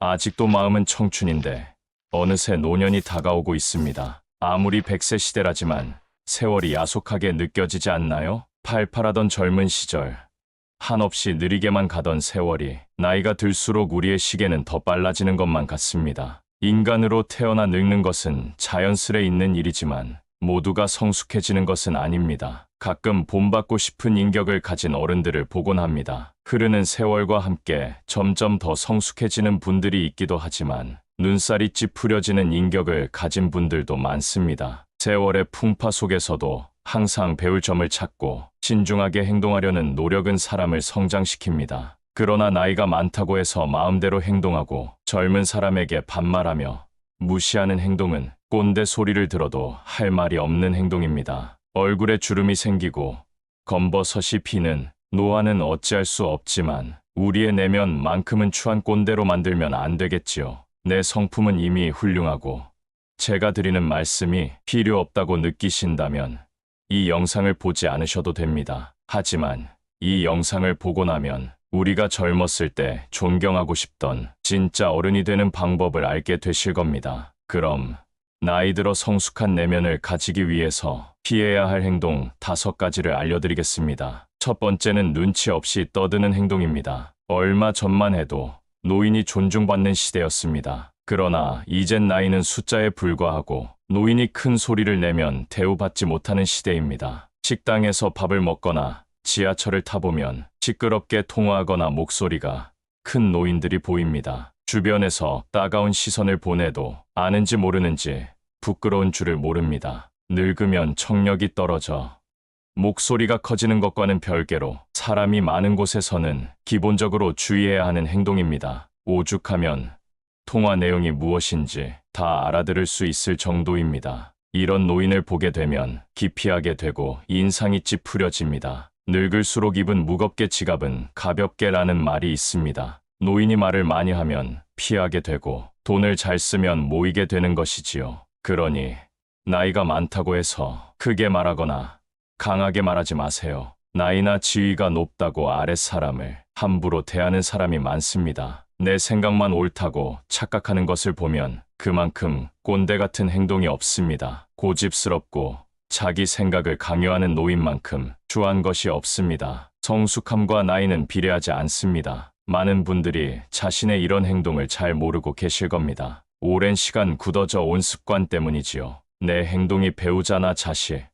아직도 마음은 청춘인데 어느새 노년이 다가오고 있습니다. 아무리 100세 시대라지만 세월이 야속하게 느껴지지 않나요? 팔팔하던 젊은 시절, 한없이 느리게만 가던 세월이 나이가 들수록 우리의 시계는 더 빨라지는 것만 같습니다. 인간으로 태어나 늙는 것은 자연스레 있는 일이지만 모두가 성숙해지는 것은 아닙니다. 가끔 본받고 싶은 인격을 가진 어른들을 보곤 합니다. 흐르는 세월과 함께 점점 더 성숙해지는 분들이 있기도 하지만 눈살이 찌푸려지는 인격을 가진 분들도 많습니다. 세월의 풍파 속에서도 항상 배울 점을 찾고 신중하게 행동하려는 노력은 사람을 성장시킵니다. 그러나 나이가 많다고 해서 마음대로 행동하고 젊은 사람에게 반말하며 무시하는 행동은 꼰대 소리를 들어도 할 말이 없는 행동입니다. 얼굴에 주름이 생기고 검버섯이 피는 노화는 어찌할 수 없지만 우리의 내면만큼은 추한 꼰대로 만들면 안 되겠지요. 내 성품은 이미 훌륭하고 제가 드리는 말씀이 필요 없다고 느끼신다면 이 영상을 보지 않으셔도 됩니다. 하지만 이 영상을 보고 나면 우리가 젊었을 때 존경하고 싶던 진짜 어른이 되는 방법을 알게 되실 겁니다. 그럼 나이 들어 성숙한 내면을 가지기 위해서 피해야 할 행동 5가지를 알려드리겠습니다. 첫 번째는 눈치 없이 떠드는 행동입니다. 얼마 전만 해도 노인이 존중받는 시대였습니다. 그러나 이젠 나이는 숫자에 불과하고 노인이 큰 소리를 내면 대우받지 못하는 시대입니다. 식당에서 밥을 먹거나 지하철을 타보면 시끄럽게 통화하거나 목소리가 큰 노인들이 보입니다. 주변에서 따가운 시선을 보내도 아는지 모르는지 부끄러운 줄을 모릅니다. 늙으면 청력이 떨어져 목소리가 커지는 것과는 별개로 사람이 많은 곳에서는 기본적으로 주의해야 하는 행동입니다. 오죽하면 통화 내용이 무엇인지 다 알아들을 수 있을 정도입니다. 이런 노인을 보게 되면 기피하게 되고 인상이 찌푸려집니다. 늙을수록 입은 무겁게 지갑은 가볍게라는 말이 있습니다. 노인이 말을 많이 하면 피하게 되고 돈을 잘 쓰면 모이게 되는 것이지요. 그러니 나이가 많다고 해서 크게 말하거나 강하게 말하지 마세요. 나이나 지위가 높다고 아랫사람을 함부로 대하는 사람이 많습니다. 내 생각만 옳다고 착각하는 것을 보면 그만큼 꼰대 같은 행동이 없습니다. 고집스럽고 자기 생각을 강요하는 노인만큼 추한 것이 없습니다. 성숙함과 나이는 비례하지 않습니다. 많은 분들이 자신의 이런 행동을 잘 모르고 계실 겁니다. 오랜 시간 굳어져 온 습관 때문이지요. 내 행동이 배우자나 자식,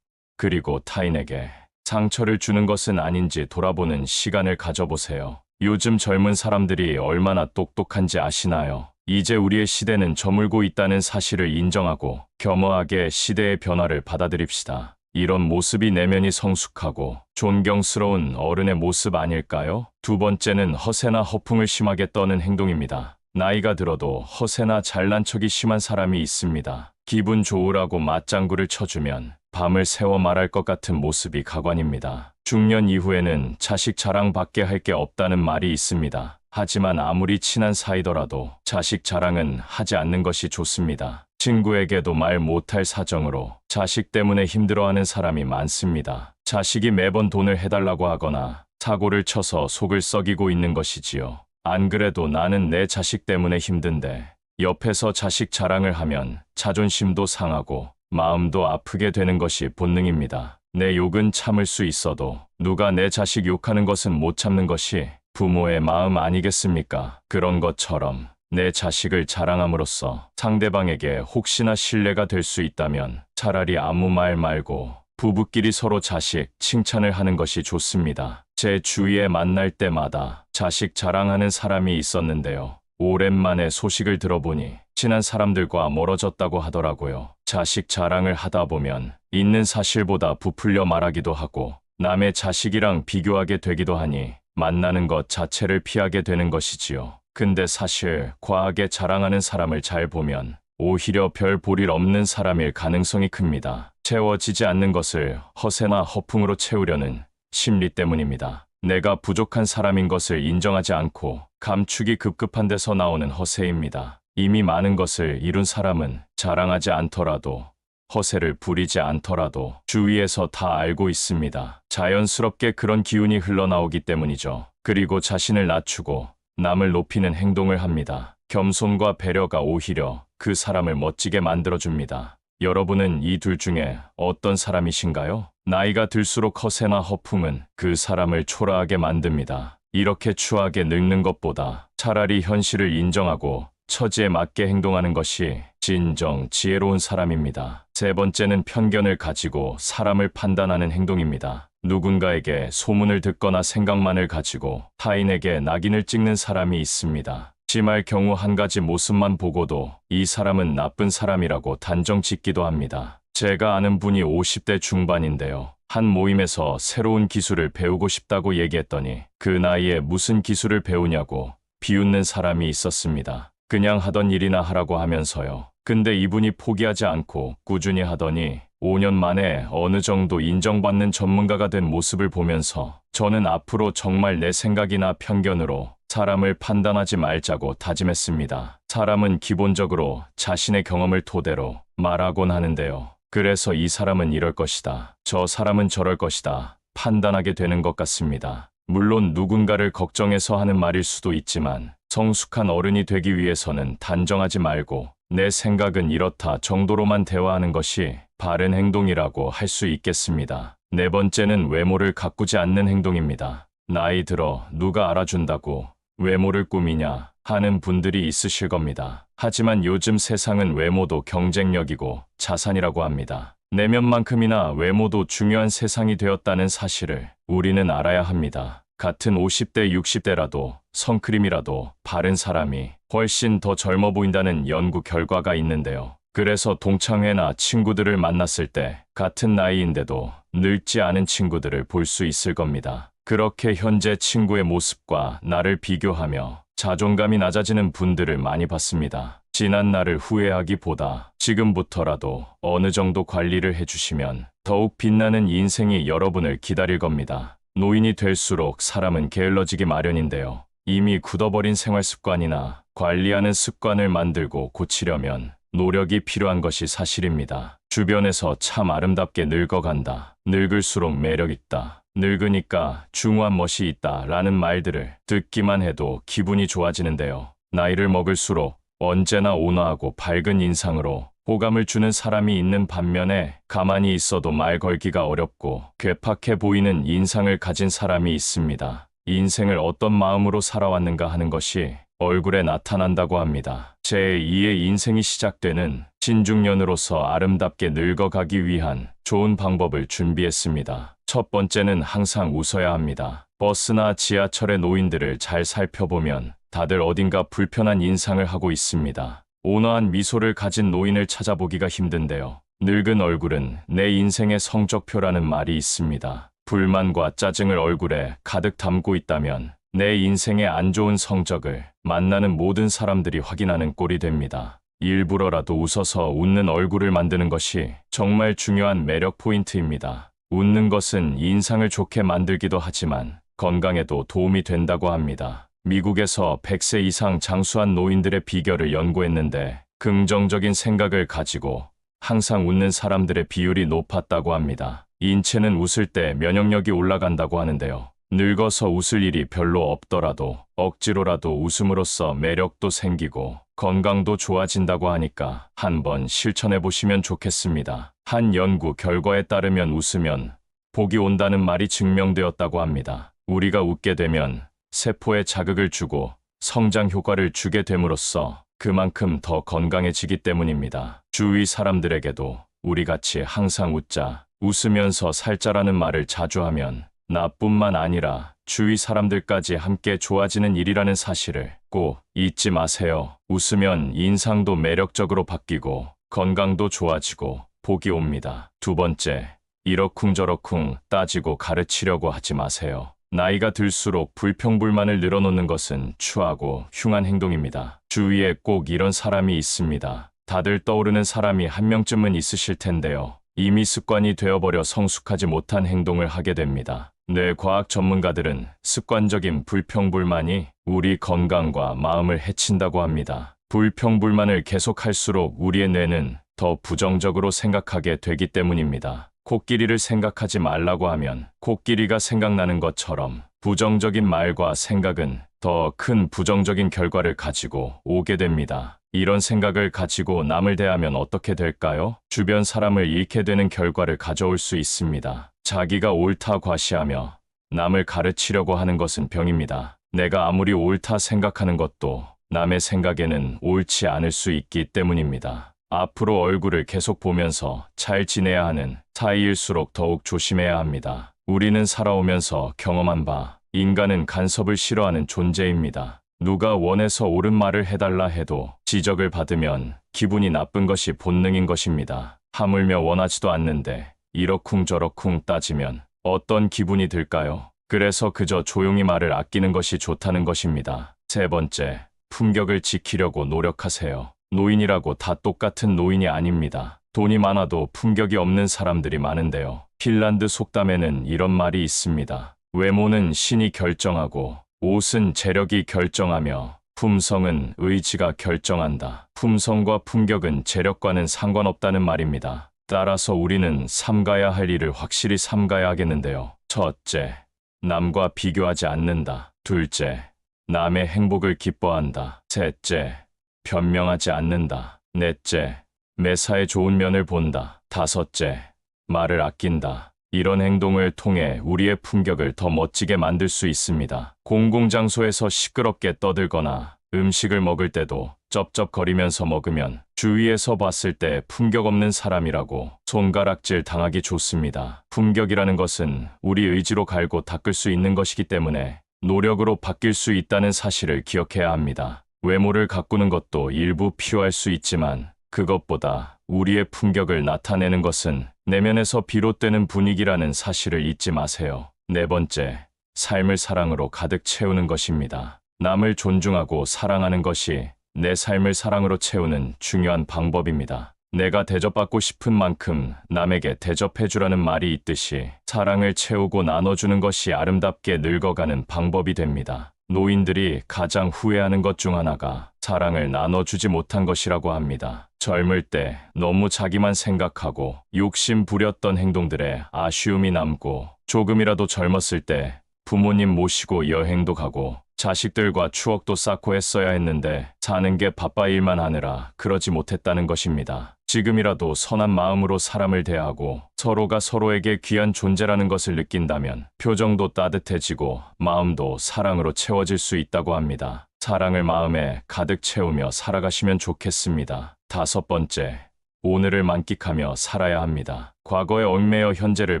그리고 타인에게 상처를 주는 것은 아닌지 돌아보는 시간을 가져보세요. 요즘 젊은 사람들이 얼마나 똑똑한지 아시나요? 이제 우리의 시대는 저물고 있다는 사실을 인정하고 겸허하게 시대의 변화를 받아들입시다. 이런 모습이 내면이 성숙하고 존경스러운 어른의 모습 아닐까요? 두 번째는 허세나 허풍을 심하게 떠는 행동입니다. 나이가 들어도 허세나 잘난 척이 심한 사람이 있습니다. 기분 좋으라고 맞장구를 쳐주면 밤을 새워 말할 것 같은 모습이 가관입니다. 중년 이후에는 자식 자랑밖에 할 게 없다는 말이 있습니다. 하지만 아무리 친한 사이더라도 자식 자랑은 하지 않는 것이 좋습니다. 친구에게도 말 못할 사정으로 자식 때문에 힘들어하는 사람이 많습니다. 자식이 매번 돈을 해달라고 하거나 사고를 쳐서 속을 썩이고 있는 것이지요. 안 그래도 나는 내 자식 때문에 힘든데 옆에서 자식 자랑을 하면 자존심도 상하고 마음도 아프게 되는 것이 본능입니다. 내 욕은 참을 수 있어도 누가 내 자식 욕하는 것은 못 참는 것이 부모의 마음 아니겠습니까? 그런 것처럼 내 자식을 자랑함으로써 상대방에게 혹시나 신뢰가 될 수 있다면 차라리 아무 말 말고 부부끼리 서로 자식 칭찬을 하는 것이 좋습니다. 제 주위에 만날 때마다 자식 자랑하는 사람이 있었는데요. 오랜만에 소식을 들어보니 친한 사람들과 멀어졌다고 하더라고요. 자식 자랑을 하다 보면 있는 사실보다 부풀려 말하기도 하고 남의 자식이랑 비교하게 되기도 하니 만나는 것 자체를 피하게 되는 것이지요. 근데 사실 과하게 자랑하는 사람을 잘 보면 오히려 별 볼일 없는 사람일 가능성이 큽니다. 채워지지 않는 것을 허세나 허풍으로 채우려는 심리 때문입니다. 내가 부족한 사람인 것을 인정하지 않고 감추기 급급한 데서 나오는 허세입니다. 이미 많은 것을 이룬 사람은 자랑하지 않더라도 허세를 부리지 않더라도 주위에서 다 알고 있습니다. 자연스럽게 그런 기운이 흘러나오기 때문이죠. 그리고 자신을 낮추고 남을 높이는 행동을 합니다. 겸손과 배려가 오히려 그 사람을 멋지게 만들어줍니다. 여러분은 이 둘 중에 어떤 사람이신가요? 나이가 들수록 허세나 허풍은 그 사람을 초라하게 만듭니다. 이렇게 추하게 늙는 것보다 차라리 현실을 인정하고 처지에 맞게 행동하는 것이 진정 지혜로운 사람입니다. 세 번째는 편견을 가지고 사람을 판단하는 행동입니다. 누군가에게 소문을 듣거나 생각만을 가지고 타인에게 낙인을 찍는 사람이 있습니다. 심할 경우 한 가지 모습만 보고도 이 사람은 나쁜 사람이라고 단정 짓기도 합니다. 제가 아는 분이 50대 중반인데요. 한 모임에서 새로운 기술을 배우고 싶다고 얘기했더니 그 나이에 무슨 기술을 배우냐고 비웃는 사람이 있었습니다. 그냥 하던 일이나 하라고 하면서요. 근데 이분이 포기하지 않고 꾸준히 하더니 5년 만에 어느 정도 인정받는 전문가가 된 모습을 보면서 저는 앞으로 정말 내 생각이나 편견으로 사람을 판단하지 말자고 다짐했습니다. 사람은 기본적으로 자신의 경험을 토대로 말하곤 하는데요. 그래서 이 사람은 이럴 것이다. 저 사람은 저럴 것이다. 판단하게 되는 것 같습니다. 물론 누군가를 걱정해서 하는 말일 수도 있지만 성숙한 어른이 되기 위해서는 단정하지 말고 내 생각은 이렇다 정도로만 대화하는 것이 바른 행동이라고 할 수 있겠습니다. 네 번째는 외모를 가꾸지 않는 행동입니다. 나이 들어 누가 알아준다고 외모를 꾸미냐 하는 분들이 있으실 겁니다. 하지만 요즘 세상은 외모도 경쟁력이고 자산이라고 합니다. 내면만큼이나 외모도 중요한 세상이 되었다는 사실을 우리는 알아야 합니다. 같은 50대, 60대라도 선크림이라도 바른 사람이 훨씬 더 젊어 보인다는 연구 결과가 있는데요. 그래서 동창회나 친구들을 만났을 때 같은 나이인데도 늙지 않은 친구들을 볼 수 있을 겁니다. 그렇게 현재 친구의 모습과 나를 비교하며 자존감이 낮아지는 분들을 많이 봤습니다. 지난 날을 후회하기보다 지금부터라도 어느 정도 관리를 해주시면 더욱 빛나는 인생이 여러분을 기다릴 겁니다. 노인이 될수록 사람은 게을러지기 마련인데요. 이미 굳어버린 생활 습관이나 관리하는 습관을 만들고 고치려면 노력이 필요한 것이 사실입니다. 주변에서 참 아름답게 늙어간다. 늙을수록 매력있다. 늙으니까 중후한 멋이 있다 라는 말들을 듣기만 해도 기분이 좋아지는데요. 나이를 먹을수록 언제나 온화하고 밝은 인상으로 호감을 주는 사람이 있는 반면에 가만히 있어도 말 걸기가 어렵고 괴팍해 보이는 인상을 가진 사람이 있습니다. 인생을 어떤 마음으로 살아왔는가 하는 것이 얼굴에 나타난다고 합니다. 제2의 인생이 시작되는 신중년으로서 아름답게 늙어가기 위한 좋은 방법을 준비했습니다. 첫 번째는 항상 웃어야 합니다. 버스나 지하철의 노인들을 잘 살펴보면 다들 어딘가 불편한 인상을 하고 있습니다. 온화한 미소를 가진 노인을 찾아보기가 힘든데요. 늙은 얼굴은 내 인생의 성적표라는 말이 있습니다. 불만과 짜증을 얼굴에 가득 담고 있다면 내 인생의 안 좋은 성적을 만나는 모든 사람들이 확인하는 꼴이 됩니다. 일부러라도 웃어서 웃는 얼굴을 만드는 것이 정말 중요한 매력 포인트입니다. 웃는 것은 인상을 좋게 만들기도 하지만 건강에도 도움이 된다고 합니다. 미국에서 100세 이상 장수한 노인들의 비결을 연구했는데 긍정적인 생각을 가지고 항상 웃는 사람들의 비율이 높았다고 합니다. 인체는 웃을 때 면역력이 올라간다고 하는데요. 늙어서 웃을 일이 별로 없더라도 억지로라도 웃음으로써 매력도 생기고 건강도 좋아진다고 하니까 한번 실천해 보시면 좋겠습니다. 한 연구 결과에 따르면 웃으면 복이 온다는 말이 증명되었다고 합니다. 우리가 웃게 되면 세포에 자극을 주고 성장 효과를 주게 됨으로써 그만큼 더 건강해지기 때문입니다. 주위 사람들에게도 우리같이 항상 웃자, 웃으면서 살자라는 말을 자주 하면 나뿐만 아니라 주위 사람들까지 함께 좋아지는 일이라는 사실을 꼭 잊지 마세요. 웃으면 인상도 매력적으로 바뀌고 건강도 좋아지고 복이 옵니다. 두 번째, 이러쿵저러쿵 따지고 가르치려고 하지 마세요. 나이가 들수록 불평불만을 늘어놓는 것은 추하고 흉한 행동입니다. 주위에 꼭 이런 사람이 있습니다. 다들 떠오르는 사람이 한 명쯤은 있으실 텐데요. 이미 습관이 되어버려 성숙하지 못한 행동을 하게 됩니다. 뇌과학 전문가들은 습관적인 불평불만이 우리 건강과 마음을 해친다고 합니다. 불평불만을 계속할수록 우리의 뇌는 더 부정적으로 생각하게 되기 때문입니다. 코끼리를 생각하지 말라고 하면 코끼리가 생각나는 것처럼 부정적인 말과 생각은 더 큰 부정적인 결과를 가지고 오게 됩니다. 이런 생각을 가지고 남을 대하면 어떻게 될까요? 주변 사람을 잃게 되는 결과를 가져올 수 있습니다. 자기가 옳다 과시하며 남을 가르치려고 하는 것은 병입니다. 내가 아무리 옳다 생각하는 것도 남의 생각에는 옳지 않을 수 있기 때문입니다. 앞으로 얼굴을 계속 보면서 잘 지내야 하는 사이일수록 더욱 조심해야 합니다. 우리는 살아오면서 경험한 바, 인간은 간섭을 싫어하는 존재입니다. 누가 원해서 옳은 말을 해달라 해도 지적을 받으면 기분이 나쁜 것이 본능인 것입니다. 하물며 원하지도 않는데 이러쿵저러쿵 따지면 어떤 기분이 들까요? 그래서 그저 조용히 말을 아끼는 것이 좋다는 것입니다. 세 번째, 품격을 지키려고 노력하세요. 노인이라고 다 똑같은 노인이 아닙니다. 돈이 많아도 품격이 없는 사람들이 많은데요. 핀란드 속담에는 이런 말이 있습니다. 외모는 신이 결정하고 옷은 재력이 결정하며 품성은 의지가 결정한다. 품성과 품격은 재력과는 상관없다는 말입니다. 따라서 우리는 삼가야 할 일을 확실히 삼가야 하겠는데요. 첫째, 남과 비교하지 않는다. 둘째, 남의 행복을 기뻐한다. 셋째, 변명하지 않는다. 넷째, 매사에 좋은 면을 본다. 다섯째, 말을 아낀다. 이런 행동을 통해 우리의 품격을 더 멋지게 만들 수 있습니다. 공공장소에서 시끄럽게 떠들거나 음식을 먹을 때도 쩝쩝거리면서 먹으면 주위에서 봤을 때 품격 없는 사람이라고 손가락질 당하기 좋습니다. 품격이라는 것은 우리 의지로 갈고 닦을 수 있는 것이기 때문에 노력으로 바뀔 수 있다는 사실을 기억해야 합니다. 외모를 가꾸는 것도 일부 필요할 수 있지만 그것보다 우리의 품격을 나타내는 것은 내면에서 비롯되는 분위기라는 사실을 잊지 마세요. 네 번째, 삶을 사랑으로 가득 채우는 것입니다. 남을 존중하고 사랑하는 것이 내 삶을 사랑으로 채우는 중요한 방법입니다. 내가 대접받고 싶은 만큼 남에게 대접해주라는 말이 있듯이 사랑을 채우고 나눠주는 것이 아름답게 늙어가는 방법이 됩니다. 노인들이 가장 후회하는 것 중 하나가 사랑을 나눠주지 못한 것이라고 합니다. 젊을 때 너무 자기만 생각하고 욕심 부렸던 행동들에 아쉬움이 남고 조금이라도 젊었을 때 부모님 모시고 여행도 가고 자식들과 추억도 쌓고 했어야 했는데 사는 게 바빠 일만 하느라 그러지 못했다는 것입니다. 지금이라도 선한 마음으로 사람을 대하고 서로가 서로에게 귀한 존재라는 것을 느낀다면 표정도 따뜻해지고 마음도 사랑으로 채워질 수 있다고 합니다. 사랑을 마음에 가득 채우며 살아가시면 좋겠습니다. 다섯 번째, 오늘을 만끽하며 살아야 합니다. 과거에 얽매여 현재를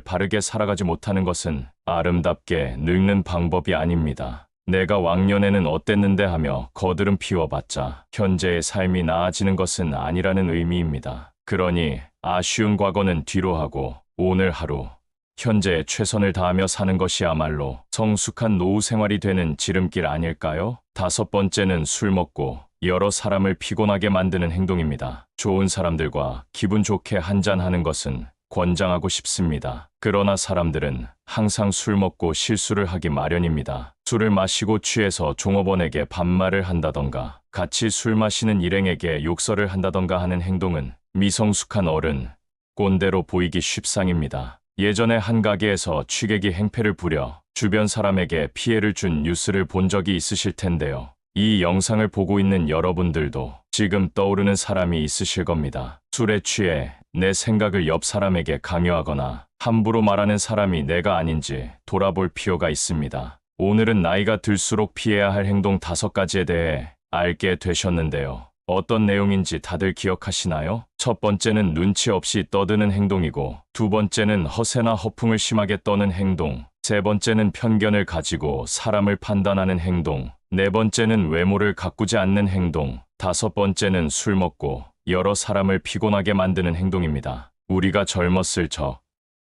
바르게 살아가지 못하는 것은 아름답게 늙는 방법이 아닙니다. 내가 왕년에는 어땠는데 하며 거드름 피워봤자 현재의 삶이 나아지는 것은 아니라는 의미입니다. 그러니 아쉬운 과거는 뒤로 하고 오늘 하루, 현재에 최선을 다하며 사는 것이야말로 성숙한 노후 생활이 되는 지름길 아닐까요? 다섯 번째는 술 먹고 여러 사람을 피곤하게 만드는 행동입니다. 좋은 사람들과 기분 좋게 한잔하는 것은 권장하고 싶습니다. 그러나 사람들은 항상 술 먹고 실수를 하기 마련입니다. 술을 마시고 취해서 종업원에게 반말을 한다던가 같이 술 마시는 일행에게 욕설을 한다던가 하는 행동은 미성숙한 어른, 꼰대로 보이기 쉽상입니다. 예전에 한 가게에서 취객이 행패를 부려 주변 사람에게 피해를 준 뉴스를 본 적이 있으실 텐데요. 이 영상을 보고 있는 여러분들도 지금 떠오르는 사람이 있으실 겁니다. 술에 취해 내 생각을 옆 사람에게 강요하거나 함부로 말하는 사람이 내가 아닌지 돌아볼 필요가 있습니다. 오늘은 나이가 들수록 피해야 할 행동 5가지에 대해 알게 되셨는데요. 어떤 내용인지 다들 기억하시나요? 첫 번째는 눈치 없이 떠드는 행동이고, 두 번째는 허세나 허풍을 심하게 떠는 행동, 세 번째는 편견을 가지고 사람을 판단하는 행동, 네 번째는 외모를 가꾸지 않는 행동, 다섯 번째는 술 먹고 여러 사람을 피곤하게 만드는 행동입니다. 우리가 젊었을 적,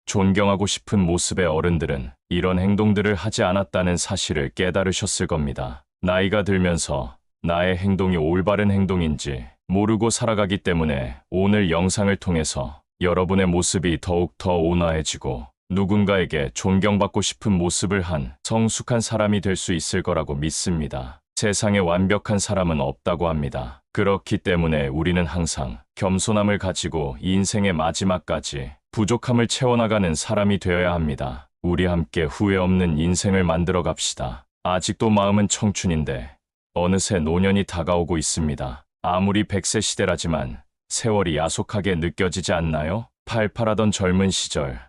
존경하고 싶은 모습의 어른들은 이런 행동들을 하지 않았다는 사실을 깨달으셨을 겁니다. 나이가 들면서 나의 행동이 올바른 행동인지 모르고 살아가기 때문에 오늘 영상을 통해서 여러분의 모습이 더욱 더 온화해지고 누군가에게 존경받고 싶은 모습을 한 성숙한 사람이 될 수 있을 거라고 믿습니다. 세상에 완벽한 사람은 없다고 합니다. 그렇기 때문에 우리는 항상 겸손함을 가지고 인생의 마지막까지 부족함을 채워나가는 사람이 되어야 합니다. 우리 함께 후회 없는 인생을 만들어 갑시다. 아직도 마음은 청춘인데 어느새 노년이 다가오고 있습니다. 아무리 100세 시대라지만 세월이 야속하게 느껴지지 않나요? 팔팔하던 젊은 시절,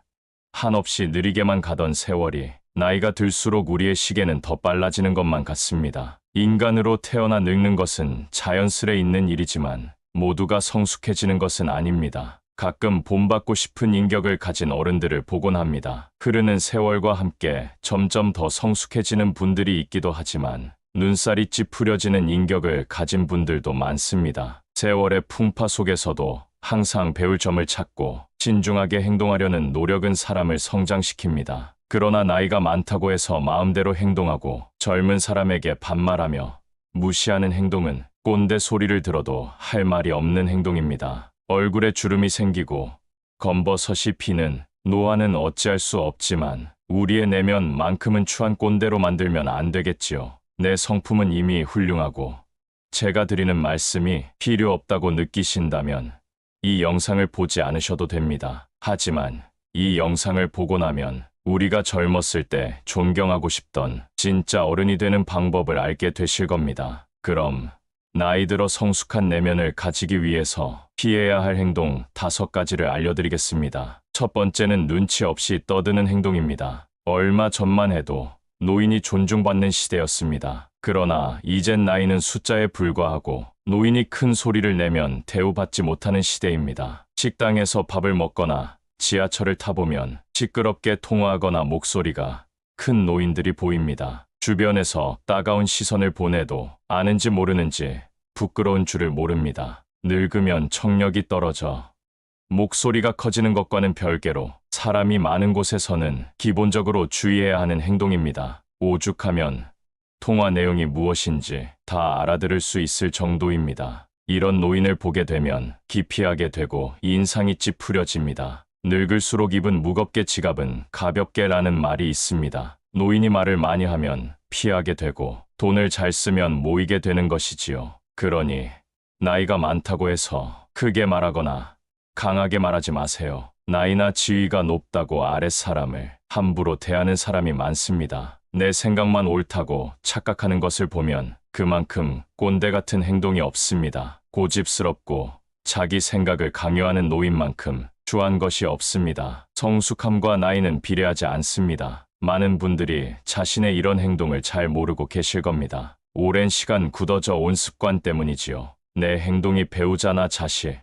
한없이 느리게만 가던 세월이 나이가 들수록 우리의 시계는 더 빨라지는 것만 같습니다. 인간으로 태어나 늙는 것은 자연스레 있는 일이지만 모두가 성숙해지는 것은 아닙니다. 가끔 본받고 싶은 인격을 가진 어른들을 보곤 합니다. 흐르는 세월과 함께 점점 더 성숙해지는 분들이 있기도 하지만 눈살이 찌푸려지는 인격을 가진 분들도 많습니다. 세월의 풍파 속에서도 항상 배울 점을 찾고 신중하게 행동하려는 노력은 사람을 성장시킵니다. 그러나 나이가 많다고 해서 마음대로 행동하고 젊은 사람에게 반말하며 무시하는 행동은 꼰대 소리를 들어도 할 말이 없는 행동입니다. 얼굴에 주름이 생기고 검버섯이 피는 노화는 어찌할 수 없지만 우리의 내면만큼은 추한 꼰대로 만들면 안 되겠지요. 내 성품은 이미 훌륭하고 제가 드리는 말씀이 필요 없다고 느끼신다면 이 영상을 보지 않으셔도 됩니다. 하지만 이 영상을 보고 나면 우리가 젊었을 때 존경하고 싶던 진짜 어른이 되는 방법을 알게 되실 겁니다. 그럼 나이 들어 성숙한 내면을 가지기 위해서 피해야 할 행동 5가지를 알려드리겠습니다. 첫 번째는 눈치 없이 떠드는 행동입니다. 얼마 전만 해도 노인이 존중받는 시대였습니다. 그러나 이젠 나이는 숫자에 불과하고 노인이 큰 소리를 내면 대우받지 못하는 시대입니다. 식당에서 밥을 먹거나 지하철을 타보면 시끄럽게 통화하거나 목소리가 큰 노인들이 보입니다. 주변에서 따가운 시선을 보내도 아는지 모르는지 부끄러운 줄을 모릅니다. 늙으면 청력이 떨어져 목소리가 커지는 것과는 별개로 사람이 많은 곳에서는 기본적으로 주의해야 하는 행동입니다. 오죽하면 통화 내용이 무엇인지 다 알아들을 수 있을 정도입니다. 이런 노인을 보게 되면 기피하게 되고 인상이 찌푸려집니다. 늙을수록 입은 무겁게 지갑은 가볍게라는 말이 있습니다. 노인이 말을 많이 하면 피하게 되고 돈을 잘 쓰면 모이게 되는 것이지요. 그러니 나이가 많다고 해서 크게 말하거나 강하게 말하지 마세요. 나이나 지위가 높다고 아랫사람을 함부로 대하는 사람이 많습니다. 내 생각만 옳다고 착각하는 것을 보면 그만큼 꼰대 같은 행동이 없습니다. 고집스럽고 자기 생각을 강요하는 노인만큼 추한 것이 없습니다. 성숙함과 나이는 비례하지 않습니다. 많은 분들이 자신의 이런 행동을 잘 모르고 계실 겁니다. 오랜 시간 굳어져 온 습관 때문이지요. 내 행동이 배우자나 자식,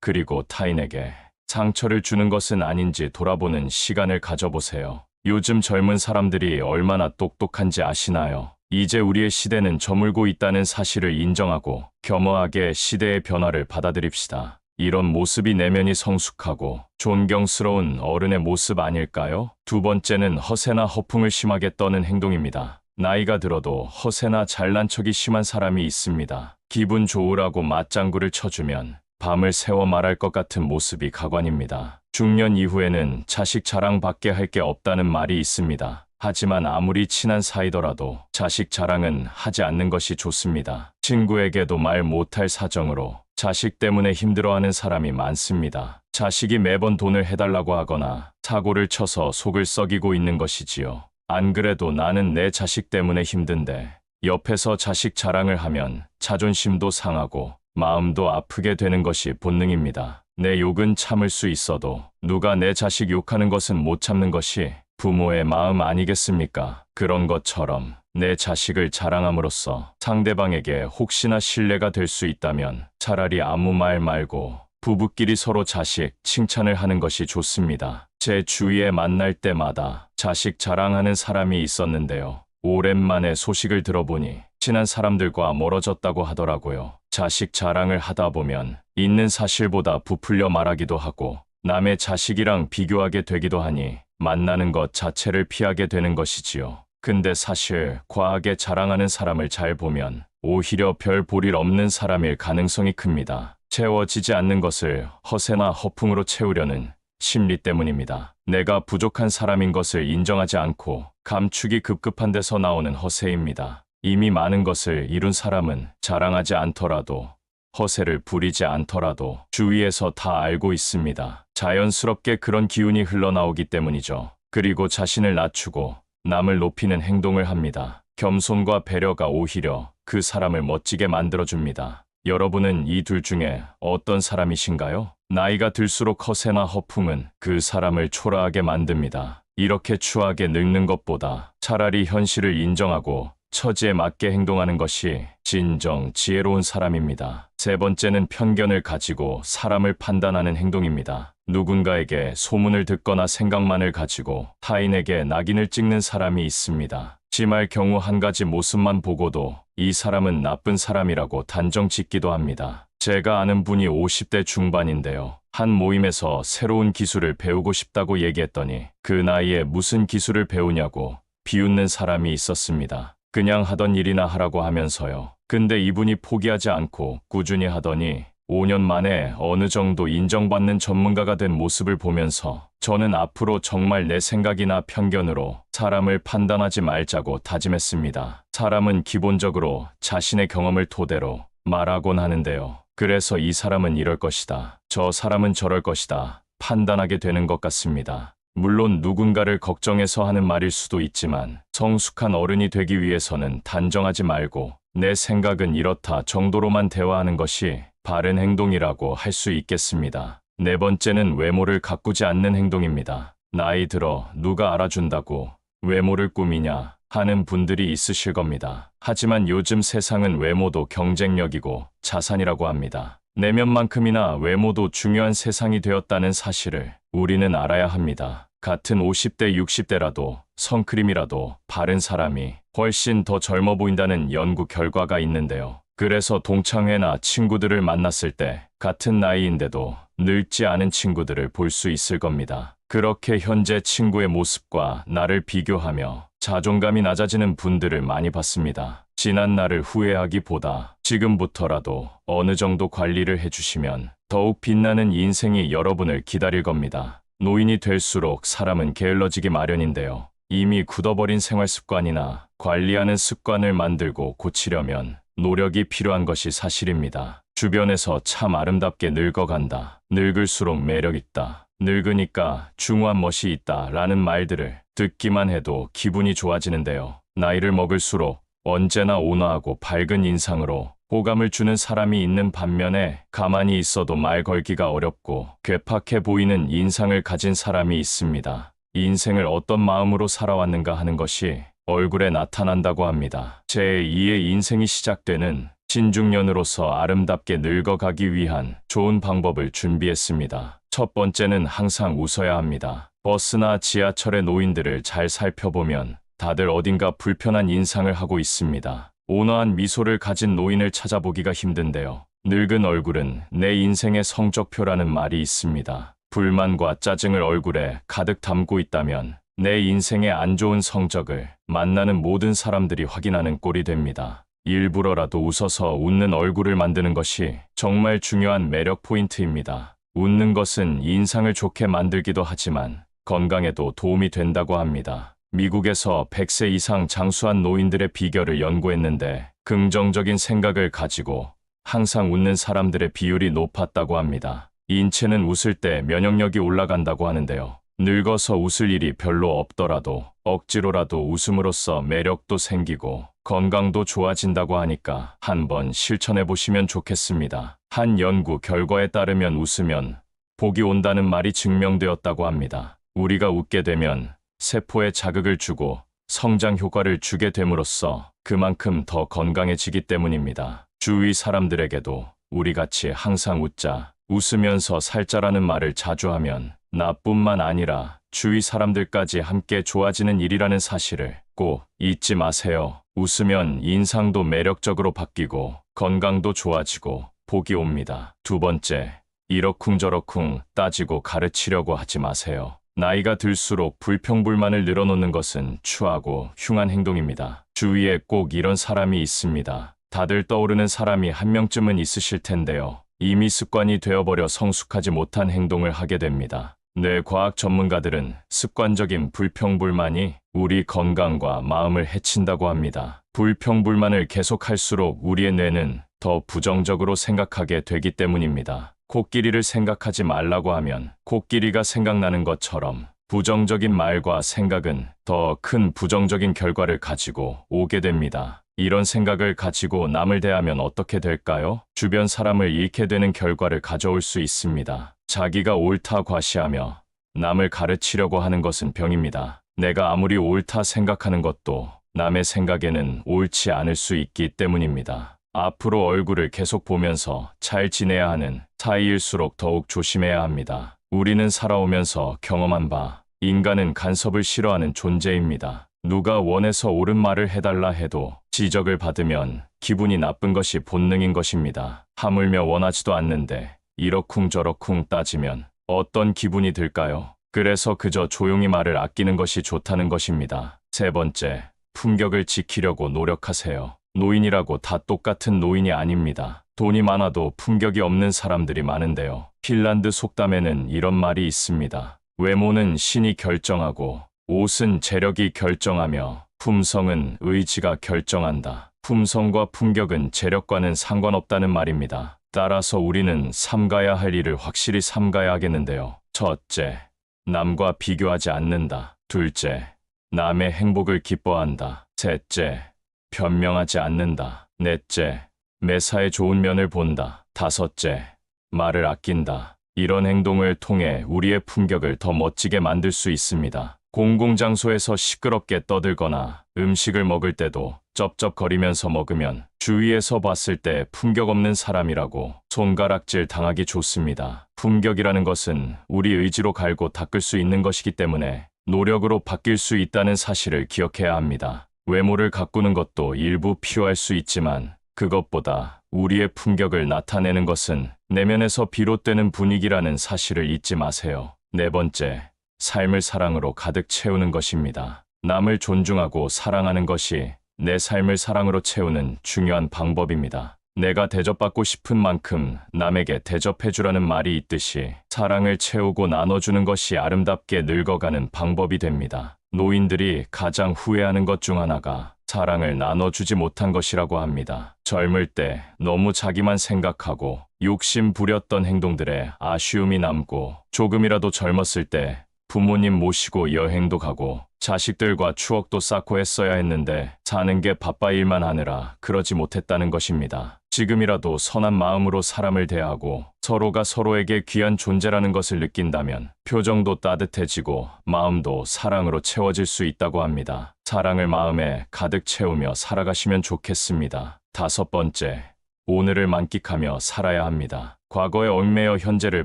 그리고 타인에게 상처를 주는 것은 아닌지 돌아보는 시간을 가져보세요. 요즘 젊은 사람들이 얼마나 똑똑한지 아시나요? 이제 우리의 시대는 저물고 있다는 사실을 인정하고 겸허하게 시대의 변화를 받아들입시다. 이런 모습이 내면이 성숙하고 존경스러운 어른의 모습 아닐까요? 두 번째는 허세나 허풍을 심하게 떠는 행동입니다. 나이가 들어도 허세나 잘난 척이 심한 사람이 있습니다. 기분 좋으라고 맞장구를 쳐주면 밤을 새워 말할 것 같은 모습이 가관입니다. 중년 이후에는 자식 자랑밖에 할 게 없다는 말이 있습니다. 하지만 아무리 친한 사이더라도 자식 자랑은 하지 않는 것이 좋습니다. 친구에게도 말 못할 사정으로 자식 때문에 힘들어하는 사람이 많습니다. 자식이 매번 돈을 해달라고 하거나 사고를 쳐서 속을 썩이고 있는 것이지요. 안 그래도 나는 내 자식 때문에 힘든데 옆에서 자식 자랑을 하면 자존심도 상하고 마음도 아프게 되는 것이 본능입니다. 내 욕은 참을 수 있어도 누가 내 자식 욕하는 것은 못 참는 것이 부모의 마음 아니겠습니까? 그런 것처럼 내 자식을 자랑함으로써 상대방에게 혹시나 신뢰가 될 수 있다면 차라리 아무 말 말고 부부끼리 서로 자식 칭찬을 하는 것이 좋습니다. 제 주위에 만날 때마다 자식 자랑하는 사람이 있었는데요. 오랜만에 소식을 들어보니 친한 사람들과 멀어졌다고 하더라고요. 자식 자랑을 하다 보면 있는 사실보다 부풀려 말하기도 하고 남의 자식이랑 비교하게 되기도 하니 만나는 것 자체를 피하게 되는 것이지요. 근데 사실 과하게 자랑하는 사람을 잘 보면 오히려 별 볼일 없는 사람일 가능성이 큽니다. 채워지지 않는 것을 허세나 허풍으로 채우려는 심리 때문입니다. 내가 부족한 사람인 것을 인정하지 않고 감추기 급급한 데서 나오는 허세입니다. 이미 많은 것을 이룬 사람은 자랑하지 않더라도 허세를 부리지 않더라도 주위에서 다 알고 있습니다. 자연스럽게 그런 기운이 흘러나오기 때문이죠. 그리고 자신을 낮추고 남을 높이는 행동을 합니다. 겸손과 배려가 오히려 그 사람을 멋지게 만들어줍니다. 여러분은 이 둘 중에 어떤 사람이신가요? 나이가 들수록 허세나 허풍은 그 사람을 초라하게 만듭니다. 이렇게 추하게 늙는 것보다 차라리 현실을 인정하고 처지에 맞게 행동하는 것이 진정 지혜로운 사람입니다. 세 번째는 편견을 가지고 사람을 판단하는 행동입니다. 누군가에게 소문을 듣거나 생각만을 가지고 타인에게 낙인을 찍는 사람이 있습니다. 심할 경우 한 가지 모습만 보고도 이 사람은 나쁜 사람이라고 단정 짓기도 합니다. 제가 아는 분이 50대 중반인데요. 한 모임에서 새로운 기술을 배우고 싶다고 얘기했더니 그 나이에 무슨 기술을 배우냐고 비웃는 사람이 있었습니다. 그냥 하던 일이나 하라고 하면서요. 근데 이분이 포기하지 않고 꾸준히 하더니 5년 만에 어느 정도 인정받는 전문가가 된 모습을 보면서 저는 앞으로 정말 내 생각이나 편견으로 사람을 판단하지 말자고 다짐했습니다. 사람은 기본적으로 자신의 경험을 토대로 말하곤 하는데요. 그래서 이 사람은 이럴 것이다. 저 사람은 저럴 것이다. 판단하게 되는 것 같습니다. 물론 누군가를 걱정해서 하는 말일 수도 있지만 성숙한 어른이 되기 위해서는 단정하지 말고 내 생각은 이렇다 정도로만 대화하는 것이 바른 행동이라고 할 수 있겠습니다. 네 번째는 외모를 가꾸지 않는 행동입니다. 나이 들어 누가 알아준다고 외모를 꾸미냐 하는 분들이 있으실 겁니다. 하지만 요즘 세상은 외모도 경쟁력이고 자산이라고 합니다. 내면만큼이나 외모도 중요한 세상이 되었다는 사실을 우리는 알아야 합니다. 같은 50대, 60대라도 선크림이라도 바른 사람이 훨씬 더 젊어 보인다는 연구 결과가 있는데요. 그래서 동창회나 친구들을 만났을 때 같은 나이인데도 늙지 않은 친구들을 볼 수 있을 겁니다. 그렇게 현재 친구의 모습과 나를 비교하며 자존감이 낮아지는 분들을 많이 봤습니다. 지난 날을 후회하기보다 지금부터라도 어느 정도 관리를 해주시면 더욱 빛나는 인생이 여러분을 기다릴 겁니다. 노인이 될수록 사람은 게을러지기 마련인데요. 이미 굳어버린 생활 습관이나 관리하는 습관을 만들고 고치려면 노력이 필요한 것이 사실입니다. 주변에서 참 아름답게 늙어간다. 늙을수록 매력있다. 늙으니까 중후한 멋이 있다. 라는 말들을 듣기만 해도 기분이 좋아지는데요. 나이를 먹을수록 언제나 온화하고 밝은 인상으로 호감을 주는 사람이 있는 반면에 가만히 있어도 말 걸기가 어렵고 괴팍해 보이는 인상을 가진 사람이 있습니다. 인생을 어떤 마음으로 살아왔는가 하는 것이 얼굴에 나타난다고 합니다. 제2의 인생이 시작되는 신중년으로서 아름답게 늙어가기 위한 좋은 방법을 준비했습니다. 첫 번째는 항상 웃어야 합니다. 버스나 지하철의 노인들을 잘 살펴보면 다들 어딘가 불편한 인상을 하고 있습니다. 온화한 미소를 가진 노인을 찾아보기가 힘든데요. 늙은 얼굴은 내 인생의 성적표라는 말이 있습니다. 불만과 짜증을 얼굴에 가득 담고 있다면 내 인생의 안 좋은 성적을 만나는 모든 사람들이 확인하는 꼴이 됩니다. 일부러라도 웃어서 웃는 얼굴을 만드는 것이 정말 중요한 매력 포인트입니다. 웃는 것은 인상을 좋게 만들기도 하지만 건강에도 도움이 된다고 합니다. 미국에서 100세 이상 장수한 노인들의 비결을 연구했는데 긍정적인 생각을 가지고 항상 웃는 사람들의 비율이 높았다고 합니다. 인체는 웃을 때 면역력이 올라간다고 하는데요. 늙어서 웃을 일이 별로 없더라도 억지로라도 웃음으로써 매력도 생기고 건강도 좋아진다고 하니까 한번 실천해 보시면 좋겠습니다. 한 연구 결과에 따르면 웃으면 복이 온다는 말이 증명되었다고 합니다. 우리가 웃게 되면 세포에 자극을 주고 성장 효과를 주게 됨으로써 그만큼 더 건강해지기 때문입니다. 주위 사람들에게도 우리같이 항상 웃자, 웃으면서 살자라는 말을 자주 하면 나뿐만 아니라 주위 사람들까지 함께 좋아지는 일이라는 사실을 꼭 잊지 마세요. 웃으면 인상도 매력적으로 바뀌고 건강도 좋아지고 복이 옵니다. 두 번째, 이러쿵저러쿵 따지고 가르치려고 하지 마세요. 나이가 들수록 불평불만을 늘어놓는 것은 추하고 흉한 행동입니다. 주위에 꼭 이런 사람이 있습니다. 다들 떠오르는 사람이 한 명쯤은 있으실 텐데요. 이미 습관이 되어버려 성숙하지 못한 행동을 하게 됩니다. 뇌과학 전문가들은 습관적인 불평불만이 우리 건강과 마음을 해친다고 합니다. 불평불만을 계속할수록 우리의 뇌는 더 부정적으로 생각하게 되기 때문입니다. 코끼리를 생각하지 말라고 하면 코끼리가 생각나는 것처럼 부정적인 말과 생각은 더 큰 부정적인 결과를 가지고 오게 됩니다. 이런 생각을 가지고 남을 대하면 어떻게 될까요? 주변 사람을 잃게 되는 결과를 가져올 수 있습니다. 자기가 옳다 과시하며 남을 가르치려고 하는 것은 병입니다. 내가 아무리 옳다 생각하는 것도 남의 생각에는 옳지 않을 수 있기 때문입니다. 앞으로 얼굴을 계속 보면서 잘 지내야 하는 사이일수록 더욱 조심해야 합니다. 우리는 살아오면서 경험한 바, 인간은 간섭을 싫어하는 존재입니다. 누가 원해서 옳은 말을 해달라 해도 지적을 받으면 기분이 나쁜 것이 본능인 것입니다. 하물며 원하지도 않는데 이러쿵저러쿵 따지면 어떤 기분이 들까요? 그래서 그저 조용히 말을 아끼는 것이 좋다는 것입니다. 세 번째, 품격을 지키려고 노력하세요. 노인이라고 다 똑같은 노인이 아닙니다. 돈이 많아도 품격이 없는 사람들이 많은데요. 핀란드 속담에는 이런 말이 있습니다. 외모는 신이 결정하고 옷은 재력이 결정하며 품성은 의지가 결정한다. 품성과 품격은 재력과는 상관없다는 말입니다. 따라서 우리는 삼가야 할 일을 확실히 삼가야 하겠는데요. 첫째, 남과 비교하지 않는다. 둘째, 남의 행복을 기뻐한다. 셋째, 변명하지 않는다. 넷째, 매사에 좋은 면을 본다. 다섯째, 말을 아낀다. 이런 행동을 통해 우리의 품격을 더 멋지게 만들 수 있습니다. 공공장소에서 시끄럽게 떠들거나 음식을 먹을 때도 쩝쩝거리면서 먹으면 주위에서 봤을 때 품격 없는 사람이라고 손가락질 당하기 좋습니다. 품격이라는 것은 우리 의지로 갈고 닦을 수 있는 것이기 때문에 노력으로 바뀔 수 있다는 사실을 기억해야 합니다. 외모를 가꾸는 것도 일부 필요할 수 있지만 그것보다 우리의 품격을 나타내는 것은 내면에서 비롯되는 분위기라는 사실을 잊지 마세요. 네 번째, 삶을 사랑으로 가득 채우는 것입니다. 남을 존중하고 사랑하는 것이 내 삶을 사랑으로 채우는 중요한 방법입니다. 내가 대접받고 싶은 만큼 남에게 대접해주라는 말이 있듯이 사랑을 채우고 나눠주는 것이 아름답게 늙어가는 방법이 됩니다. 노인들이 가장 후회하는 것 중 하나가 사랑을 나눠주지 못한 것이라고 합니다. 젊을 때 너무 자기만 생각하고 욕심 부렸던 행동들에 아쉬움이 남고 조금이라도 젊었을 때 부모님 모시고 여행도 가고 자식들과 추억도 쌓고 했어야 했는데 사는 게 바빠 일만 하느라 그러지 못했다는 것입니다. 지금이라도 선한 마음으로 사람을 대하고 서로가 서로에게 귀한 존재라는 것을 느낀다면 표정도 따뜻해지고 마음도 사랑으로 채워질 수 있다고 합니다. 사랑을 마음에 가득 채우며 살아가시면 좋겠습니다. 다섯 번째, 오늘을 만끽하며 살아야 합니다. 과거에 얽매여 현재를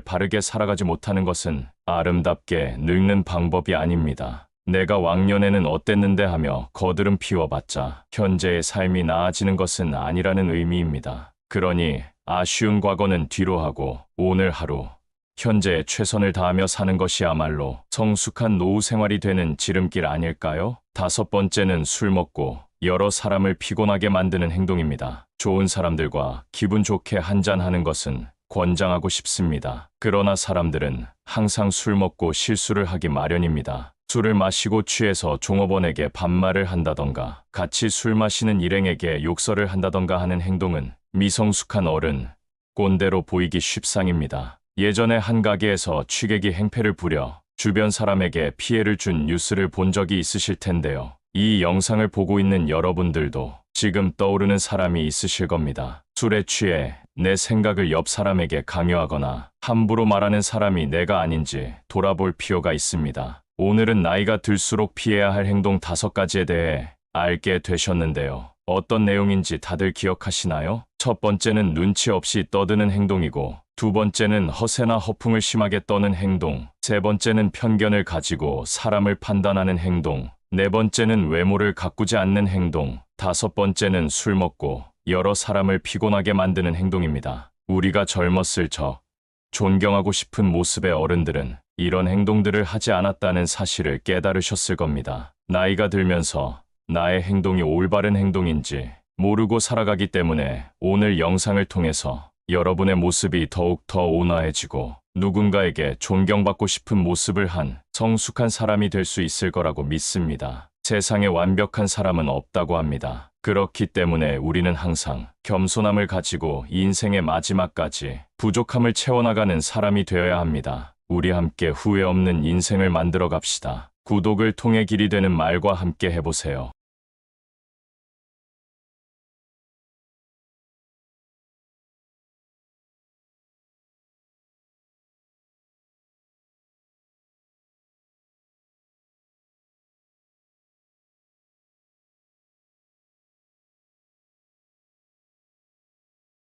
바르게 살아가지 못하는 것은 아름답게 늙는 방법이 아닙니다. 내가 왕년에는 어땠는데 하며 거드름 피워봤자 현재의 삶이 나아지는 것은 아니라는 의미입니다. 그러니 아쉬운 과거는 뒤로 하고 오늘 하루, 현재에 최선을 다하며 사는 것이야말로 성숙한 노후 생활이 되는 지름길 아닐까요? 다섯 번째는 술 먹고 여러 사람을 피곤하게 만드는 행동입니다. 좋은 사람들과 기분 좋게 한잔하는 것은 권장하고 싶습니다. 그러나 사람들은 항상 술 먹고 실수를 하기 마련입니다. 술을 마시고 취해서 종업원에게 반말을 한다던가 같이 술 마시는 일행에게 욕설을 한다던가 하는 행동은 미성숙한 어른, 꼰대로 보이기 쉽상입니다. 예전에 한 가게에서 취객이 행패를 부려 주변 사람에게 피해를 준 뉴스를 본 적이 있으실 텐데요. 이 영상을 보고 있는 여러분들도 지금 떠오르는 사람이 있으실 겁니다. 술에 취해 내 생각을 옆 사람에게 강요하거나 함부로 말하는 사람이 내가 아닌지 돌아볼 필요가 있습니다. 오늘은 나이가 들수록 피해야 할 행동 5가지에 대해 알게 되셨는데요. 어떤 내용인지 다들 기억하시나요? 첫 번째는 눈치 없이 떠드는 행동이고, 두 번째는 허세나 허풍을 심하게 떠는 행동, 세 번째는 편견을 가지고 사람을 판단하는 행동, 네 번째는 외모를 가꾸지 않는 행동, 다섯 번째는 술 먹고 여러 사람을 피곤하게 만드는 행동입니다. 우리가 젊었을 적, 존경하고 싶은 모습의 어른들은 이런 행동들을 하지 않았다는 사실을 깨달으셨을 겁니다. 나이가 들면서 나의 행동이 올바른 행동인지 모르고 살아가기 때문에 오늘 영상을 통해서 여러분의 모습이 더욱 더 온화해지고 누군가에게 존경받고 싶은 모습을 한 성숙한 사람이 될 수 있을 거라고 믿습니다. 세상에 완벽한 사람은 없다고 합니다. 그렇기 때문에 우리는 항상 겸손함을 가지고 인생의 마지막까지 부족함을 채워나가는 사람이 되어야 합니다. 우리 함께 후회 없는 인생을 만들어 갑시다. 구독을 통해 길이 되는 말과 함께 해보세요.